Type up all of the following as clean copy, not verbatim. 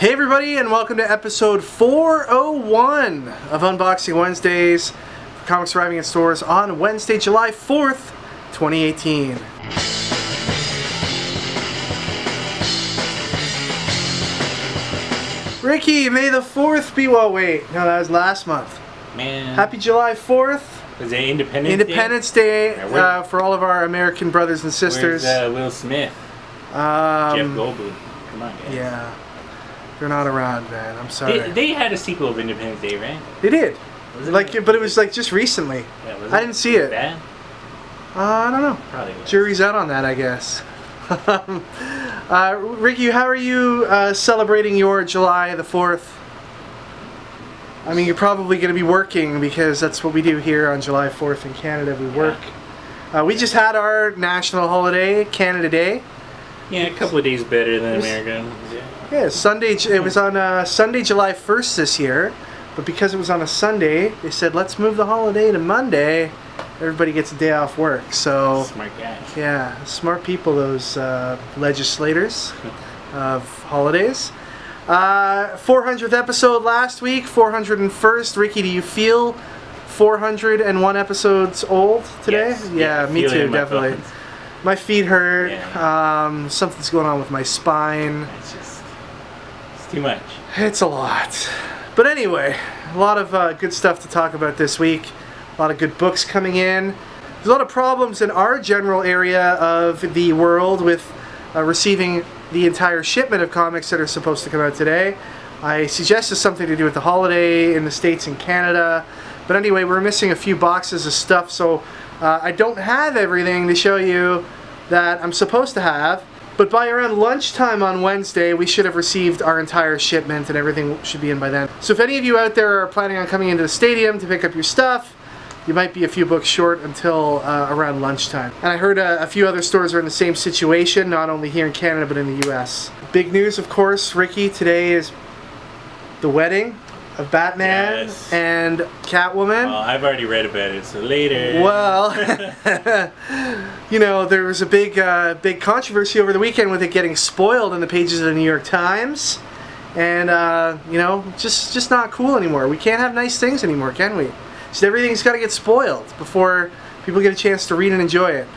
Hey everybody, and welcome to episode 401 of Unboxing Wednesdays for comics arriving in stores on Wednesday, July 4th, 2018. Ricky, may the 4th be... well, wait. No, that was last month. Man. Happy July 4th. Was it Independence Day for all of our American brothers and sisters. Where's Will Smith? Jeff Goldblum. Come on, guys. Yeah. They're not around, man. I'm sorry. They had a sequel of Independence Day, right? They did. But it was like just recently. Yeah, I didn't see it. Bad? I don't know. Probably was. Jury's out on that, I guess. Ricky, how are you celebrating your July the 4th? I mean, you're probably going to be working because that's what we do here on July 4th in Canada. We work. We just had our national holiday, Canada Day. Yeah, a couple of days better than America. Yeah, Sunday. It was on Sunday, July 1st this year, but because it was on a Sunday, they said let's move the holiday to Monday. Everybody gets a day off work. So smart guys. Yeah, smart people. Those legislators of holidays. 400th episode last week. 401st. Ricky, do you feel 401 episodes old today? Yes. Yeah, me too, definitely. My feet hurt. Yeah. Something's going on with my spine. It's too much. It's a lot. But anyway, a lot of good stuff to talk about this week. A lot of good books coming in. There's a lot of problems in our general area of the world with receiving the entire shipment of comics that are supposed to come out today. I suggest it's something to do with the holiday in the States and Canada. But anyway, we're missing a few boxes of stuff, so I don't have everything to show you that I'm supposed to have. But by around lunchtime on Wednesday, we should have received our entire shipment and everything should be in by then. So if any of you out there are planning on coming into the stadium to pick up your stuff, you might be a few books short until around lunchtime. And I heard a few other stores are in the same situation, not only here in Canada but in the US. Big news, of course, Ricky, today is the wedding of Batman and Catwoman. Well, I've already read about it, so later. Well, you know, there was a big controversy over the weekend with it getting spoiled in the pages of the New York Times. And, you know, just not cool anymore. We can't have nice things anymore, can we? So everything's got to get spoiled before people get a chance to read and enjoy it.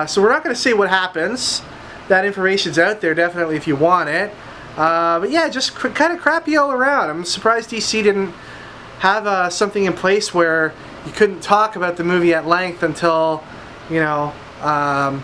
So we're not going to say what happens. That information's out there, definitely, if you want it. But yeah, just kind of crappy all around. I'm surprised DC didn't have something in place where you couldn't talk about the movie at length until, you know, I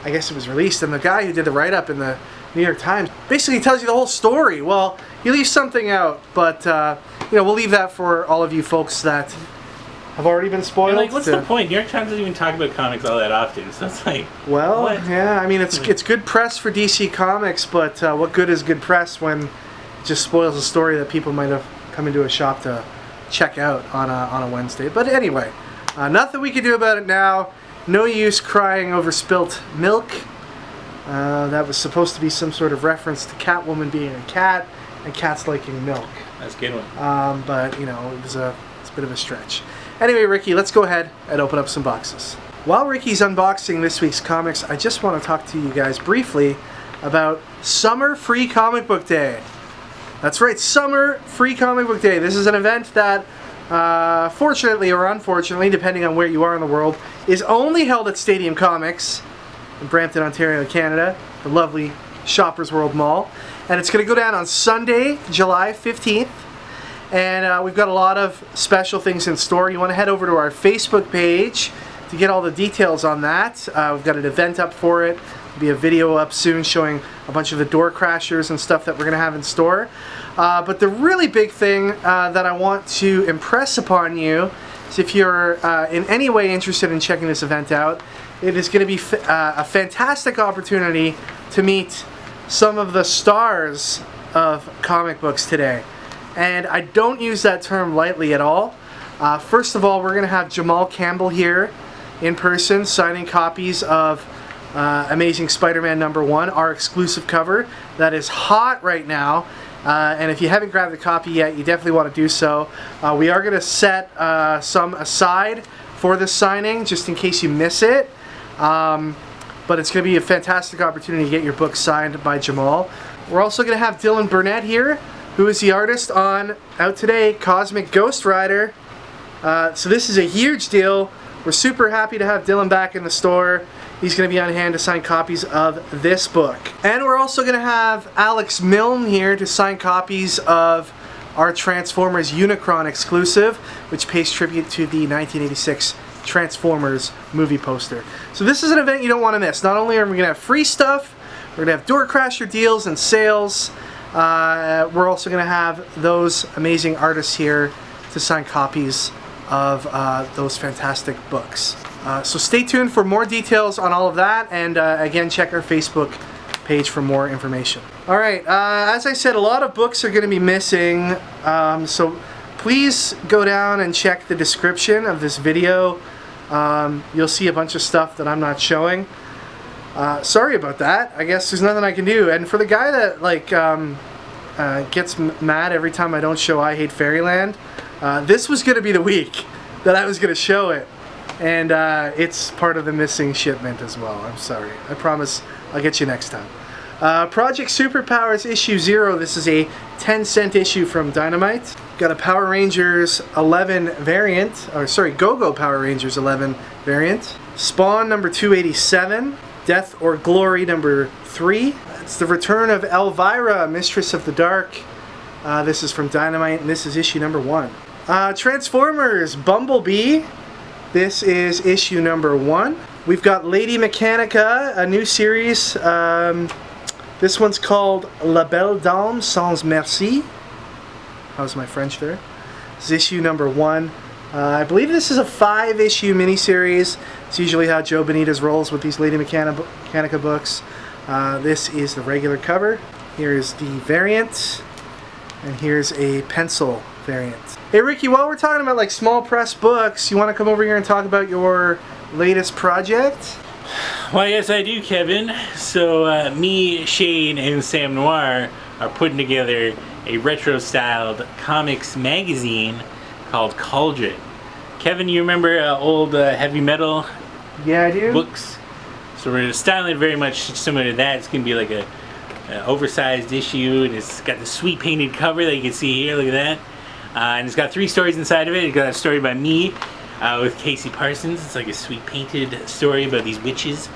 guess it was released. And the guy who did the write-up in the New York Times basically tells you the whole story. Well, he leaves something out, but you know, we'll leave that for all of you folks that have already been spoiled. And like, what's the point? New York Times doesn't even talk about comics all that often, so it's like, well, what? Yeah, I mean, it's good press for DC Comics, but what good is good press when it just spoils a story that people might have come into a shop to check out on a Wednesday? But anyway, nothing we can do about it now. No use crying over spilt milk. That was supposed to be some sort of reference to Catwoman being a cat and cats liking milk. That's a good one. But you know, it's a bit of a stretch. Anyway, Ricky, let's go ahead and open up some boxes. While Ricky's unboxing this week's comics, I just want to talk to you guys briefly about Summer Free Comic Book Day. That's right, Summer Free Comic Book Day. This is an event that, fortunately or unfortunately, depending on where you are in the world, is only held at Stadium Comics in Brampton, Ontario, Canada, the lovely Shoppers World Mall. And it's going to go down on Sunday, July 15th. And we've got a lot of special things in store. You want to head over to our Facebook page to get all the details on that. We've got an event up for it. There'll be a video up soon showing a bunch of the door crashers and stuff that we're going to have in store. But the really big thing that I want to impress upon you is if you're in any way interested in checking this event out, it is going to be a fantastic opportunity to meet some of the stars of comic books today. And I don't use that term lightly at all. First of all, we're going to have Jamal Campbell here in person signing copies of Amazing Spider-Man #1, our exclusive cover that is hot right now. And if you haven't grabbed the copy yet, you definitely want to do so. We are going to set some aside for this signing just in case you miss it. But it's going to be a fantastic opportunity to get your book signed by Jamal. We're also going to have Dylan Burnett here, who is the artist on, out today, Cosmic Ghost Rider. So this is a huge deal. We're super happy to have Dylan back in the store. He's going to be on hand to sign copies of this book. And we're also going to have Alex Milne here to sign copies of our Transformers Unicron exclusive, which pays tribute to the 1986 Transformers movie poster. So this is an event you don't want to miss. Not only are we going to have free stuff, we're going to have door crasher deals and sales. We're also going to have those amazing artists here to sign copies of those fantastic books. So stay tuned for more details on all of that, and again, check our Facebook page for more information. Alright, as I said, a lot of books are going to be missing, so please go down and check the description of this video. You'll see a bunch of stuff that I'm not showing. Sorry about that. I guess there's nothing I can do. And for the guy that like gets mad every time I don't show I Hate Fairyland, this was going to be the week that I was going to show it. And it's part of the missing shipment as well. I'm sorry. I promise I'll get you next time. Project Superpowers issue 0. This is a 10-cent issue from Dynamite. Got a Power Rangers 11 variant. Or sorry, Go-Go Power Rangers 11 variant. Spawn number 287. Death or Glory number 3. It's the return of Elvira, Mistress of the Dark. This is from Dynamite, and this is issue number 1. Transformers Bumblebee. This is issue number 1. We've got Lady Mechanika, a new series. This one's called La Belle Dame Sans Merci. How's my French there? This is issue number 1. I believe this is a 5-issue miniseries. It's usually how Joe Benitez rolls with these Lady Mechanika books. This is the regular cover. Here's the variant. And here's a pencil variant. Hey Ricky, while we're talking about like small press books, you want to come over here and talk about your latest project? Why, yes I do, Kevin. So me, Shane, and Sam Noir are putting together a retro-styled comics magazine called Cauldron. Kevin, you remember old heavy metal Yeah, I do. books? So we're styling it very much similar to that. It's going to be like a oversized issue, and it's got the sweet painted cover that you can see here. Look at that. And it's got 3 stories inside of it. It's got a story by me with Casey Parsons. It's like a sweet painted story about these witches.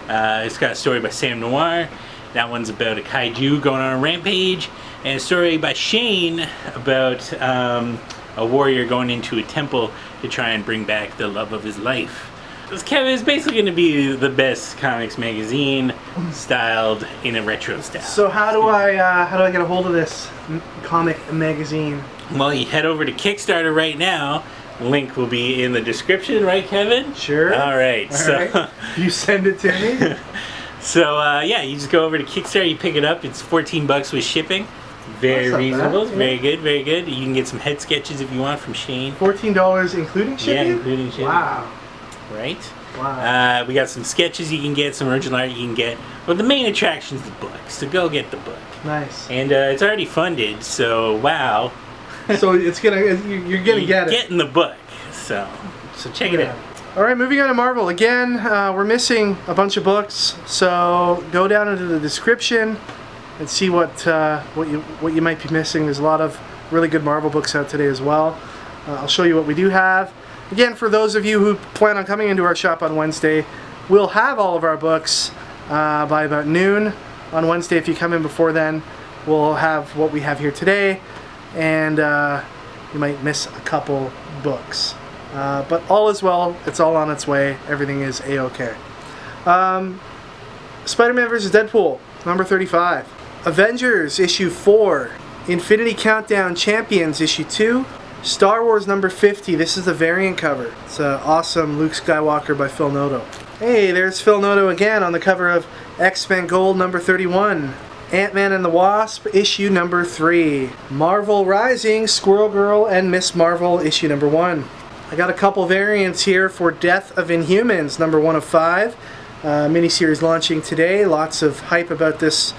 It's got a story by Sam Noir. That one's about a kaiju going on a rampage. And a story by Shane about a warrior going into a temple to try and bring back the love of his life. Kevin, is basically going to be the best comics magazine styled in a retro style. So how do I get a hold of this comic magazine? Well, you head over to Kickstarter right now. Link will be in the description, right, Kevin? Sure. All right. You send it to me. So yeah, you just go over to Kickstarter, you pick it up. It's $14 with shipping. Very reasonable. Bad. Very good. Very good. You can get some head sketches if you want from Shane. $14 including shipping? Yeah, including shipping. Wow. Right? Wow. We got some sketches you can get, some original art you can get. But the main attraction is the book, so go get the book. Nice. And it's already funded, so wow. So it's gonna, you're gonna get it. Getting the book, so check it out. All right, moving on to Marvel. Again, we're missing a bunch of books, so go down into the description and see what you might be missing. There's a lot of really good Marvel books out today as well. I'll show you what we do have. Again, for those of you who plan on coming into our shop on Wednesday, we'll have all of our books by about noon on Wednesday. If you come in before then, we'll have what we have here today, and you might miss a couple books. But all is well. It's all on its way. Everything is A-OK. Spider-Man vs. Deadpool, number 35. Avengers, issue 4. Infinity Countdown Champions, issue 2. Star Wars number 50. This is the variant cover. It's an awesome Luke Skywalker by Phil Noto. Hey, there's Phil Noto again on the cover of X-Men Gold number 31. Ant-Man and the Wasp, issue number 3. Marvel Rising, Squirrel Girl and Miss Marvel, issue number 1. I got a couple variants here for Death of Inhumans, number 1 of 5. Miniseries launching today. Lots of hype about this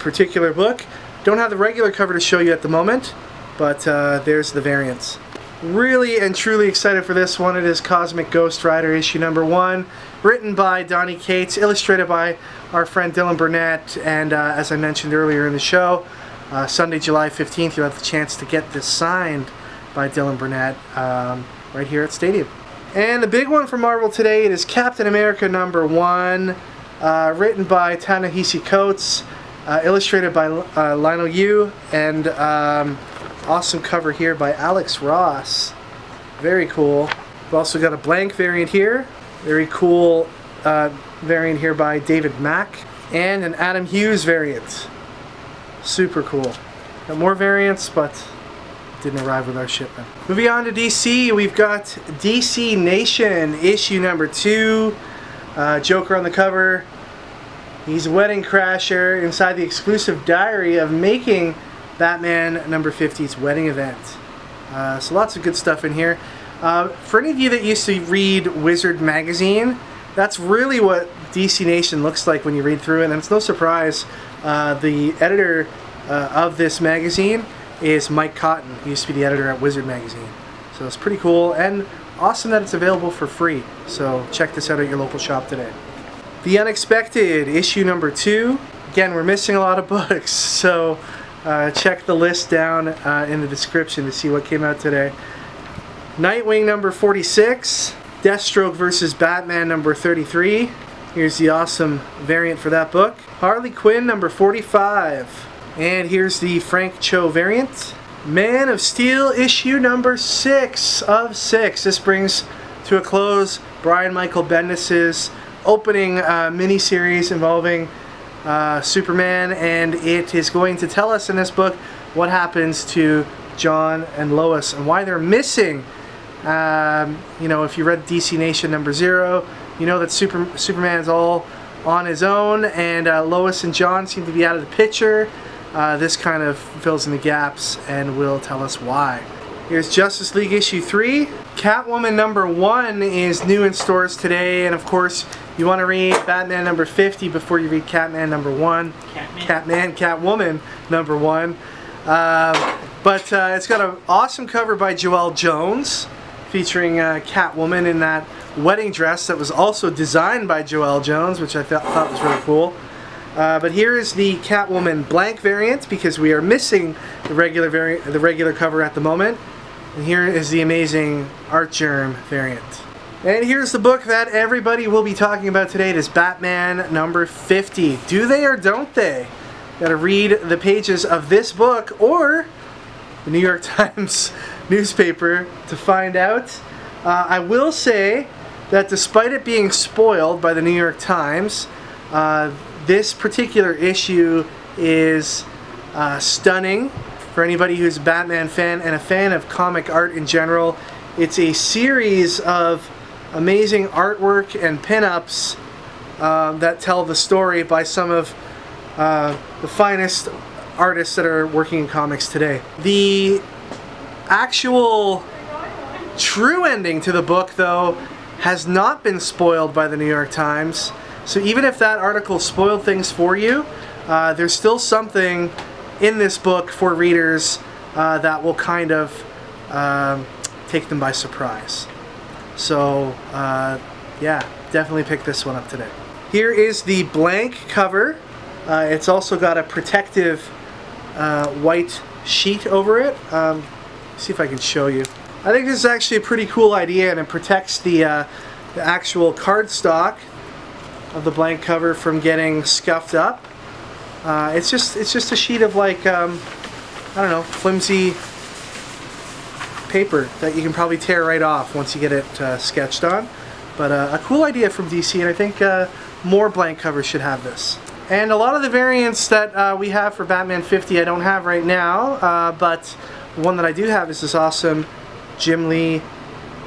particular book. Don't have the regular cover to show you at the moment, but there's the variants. Really and truly excited for this one. It is Cosmic Ghost Rider issue number 1, written by Donny Cates, illustrated by our friend Dylan Burnett, and as I mentioned earlier in the show, Sunday, July 15th, you'll have the chance to get this signed by Dylan Burnett right here at Stadium. And the big one for Marvel today, it is Captain America number 1, written by Ta-Nehisi Coates, illustrated by Lionel Yu, and awesome cover here by Alex Ross. Very cool. We've also got a blank variant here. Very cool variant here by David Mack. And an Adam Hughes variant. Super cool. Got more variants, but didn't arrive with our shipment. Moving on to DC, we've got DC Nation issue number 2. Joker on the cover. He's a wedding crasher inside the exclusive diary of making Batman number 50's wedding event. So lots of good stuff in here. For any of you that used to read Wizard magazine, that's really what DC Nation looks like when you read through it, and it's no surprise. The editor of this magazine is Mike Cotton. He used to be the editor at Wizard magazine. So it's pretty cool and awesome that it's available for free. So check this out at your local shop today. The Unexpected issue number 2. Again, we're missing a lot of books, so check the list down in the description to see what came out today. Nightwing number 46, Deathstroke versus Batman number 33. Here's the awesome variant for that book. Harley Quinn number 45. And here's the Frank Cho variant. Man of Steel issue number 6 of 6. This brings to a close Brian Michael Bendis' opening miniseries involving Superman, and it is going to tell us in this book what happens to John and Lois and why they're missing. You know, if you read DC Nation number 0, you know that Superman's all on his own, and Lois and John seem to be out of the picture. This kind of fills in the gaps and will tell us why. Here's Justice League issue 3. Catwoman number 1 is new in stores today, and of course you want to read Batman number 50 before you read Catman number 1. Catwoman number 1. But it's got an awesome cover by Joelle Jones featuring Catwoman in that wedding dress that was also designed by Joelle Jones, which I thought was really cool. But here is the Catwoman blank variant because we are missing the regular cover at the moment. And here is the amazing Art Germ variant. And here's the book that everybody will be talking about today. It is Batman number 50. Do they or don't they? Gotta read the pages of this book or the New York Times newspaper to find out. I will say that despite it being spoiled by the New York Times, this particular issue is stunning for anybody who's a Batman fan and a fan of comic art in general. It's a series of amazing artwork and pinups that tell the story by some of the finest artists that are working in comics today. The actual true ending to the book, though, has not been spoiled by the New York Times. So even if that article spoiled things for you, there's still something in this book for readers that will kind of take them by surprise. So yeah, definitely pick this one up today. Here is the blank cover. It's also got a protective white sheet over it. See if I can show you. I think this is actually a pretty cool idea, and it protects the actual cardstock of the blank cover from getting scuffed up. It's just a sheet of, like, I don't know, flimsy paper that you can probably tear right off once you get it sketched on. But a cool idea from DC, and I think more blank covers should have this. And a lot of the variants that we have for Batman 50 I don't have right now, but one that I do have is this awesome Jim Lee,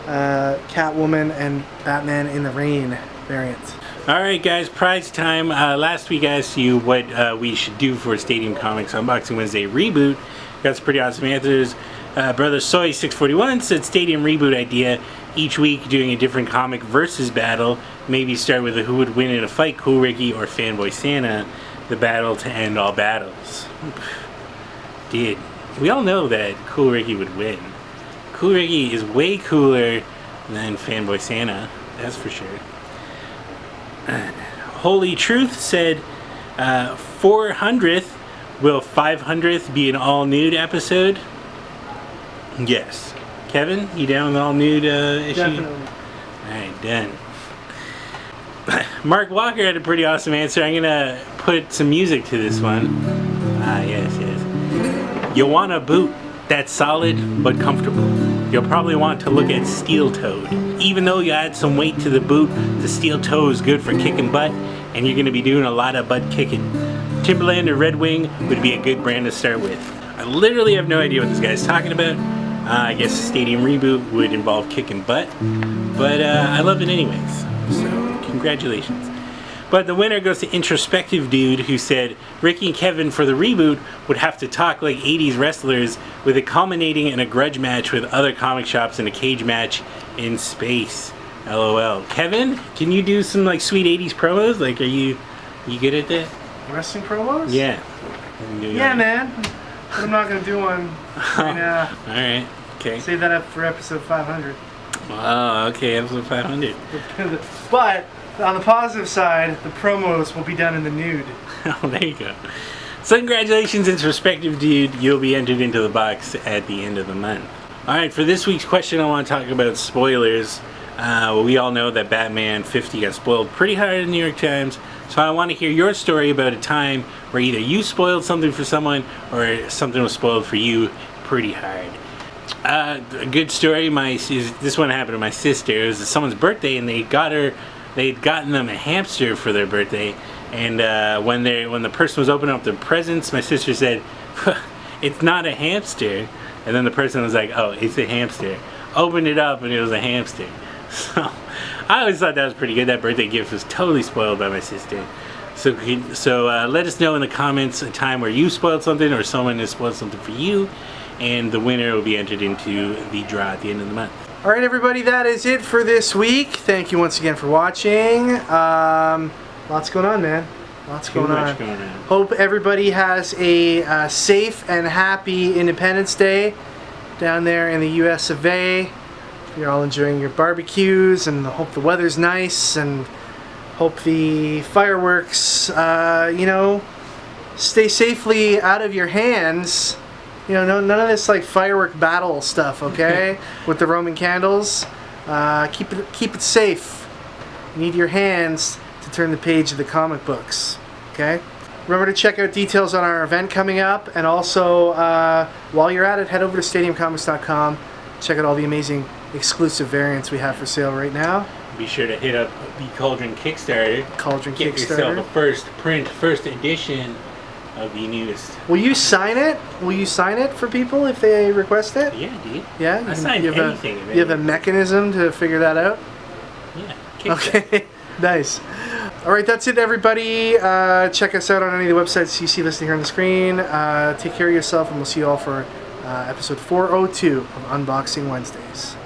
Catwoman, and Batman in the Rain variant. Alright guys, prize time. Last week I asked you what we should do for Stadium Comics Unboxing Wednesday reboot. Got some pretty awesome answers. Brother Soy 641 said Stadium reboot idea. Each week doing a different comic versus battle. Maybe start with a who would win in a fight, Cool Ricky or Fanboy Santa. The battle to end all battles. Dude, we all know that Cool Ricky would win. Cool Ricky is way cooler than Fanboy Santa, that's for sure. Holy Truth said 400th, will 500th be an all nude episode? Yes. Kevin, you down with all nude issue? Definitely. Alright, done. Mark Walker had a pretty awesome answer. I'm gonna put some music to this one. Yes. You want a boot that's solid but comfortable. You'll probably want to look at steel toed. Even though you add some weight to the boot, the steel toe is good for kicking butt, and you're gonna be doing a lot of butt kicking. Timberland or Red Wing would be a good brand to start with. I literally have no idea what this guy's talking about. I guess a stadium reboot would involve kicking butt, but I love it anyways, so congratulations. But the winner goes to Introspective Dude, who said Ricky and Kevin for the reboot would have to talk like 80s wrestlers, with it culminating in a grudge match with other comic shops and a cage match in space. LOL. Kevin, can you do some like sweet 80s promos? Like, are you good at that? Wrestling promos? Yeah. Yeah, man. But I'm not gonna do one right now. Alright, okay. Save that up for episode 500. Oh, okay, episode 500. But on the positive side, the promos will be done in the nude. Oh, there you go. So congratulations, Introspective Dude. You'll be entered into the box at the end of the month. Alright, for this week's question, I want to talk about spoilers. We all know that Batman 50 got spoiled pretty hard in the New York Times. So I want to hear your story about a time where either you spoiled something for someone or something was spoiled for you pretty hard. A good story, this one happened to my sister. It was someone's birthday, and they'd gotten them a hamster for their birthday. And when the person was opening up the presents, my sister said, "It's not a hamster." And then the person was like, "Oh, it's a hamster." Opened it up, and it was a hamster. So I always thought that was pretty good. That birthday gift was totally spoiled by my sister. So let us know in the comments a time where you spoiled something or someone has spoiled something for you, and the winner will be entered into the draw at the end of the month. Alright everybody, that is it for this week. Thank you once again for watching. Lots going on, man. Lots going on. Hope everybody has a safe and happy Independence Day down there in the US of A. You're all enjoying your barbecues, and hope the weather's nice, and hope the fireworks, you know, stay safely out of your hands. You know, none of this like firework battle stuff, okay? With the Roman candles. Keep it safe. You need your hands to turn the page of the comic books, okay? Remember to check out details on our event coming up, and also while you're at it, head over to stadiumcomics.com. Check out all the amazing exclusive variants we have for sale right now. Be sure to hit up the Cauldron Kickstarter. Get yourself a first print, first edition of the newest. Will you sign it? Will you sign it for people if they request it? Yeah, dude. Yeah? I signed anything. You have a mechanism to figure that out? Yeah. Okay. Nice. Alright, that's it everybody. Check us out on any of the websites you see listed here on the screen. Take care of yourself, and we'll see you all for episode 402 of Unboxing Wednesdays.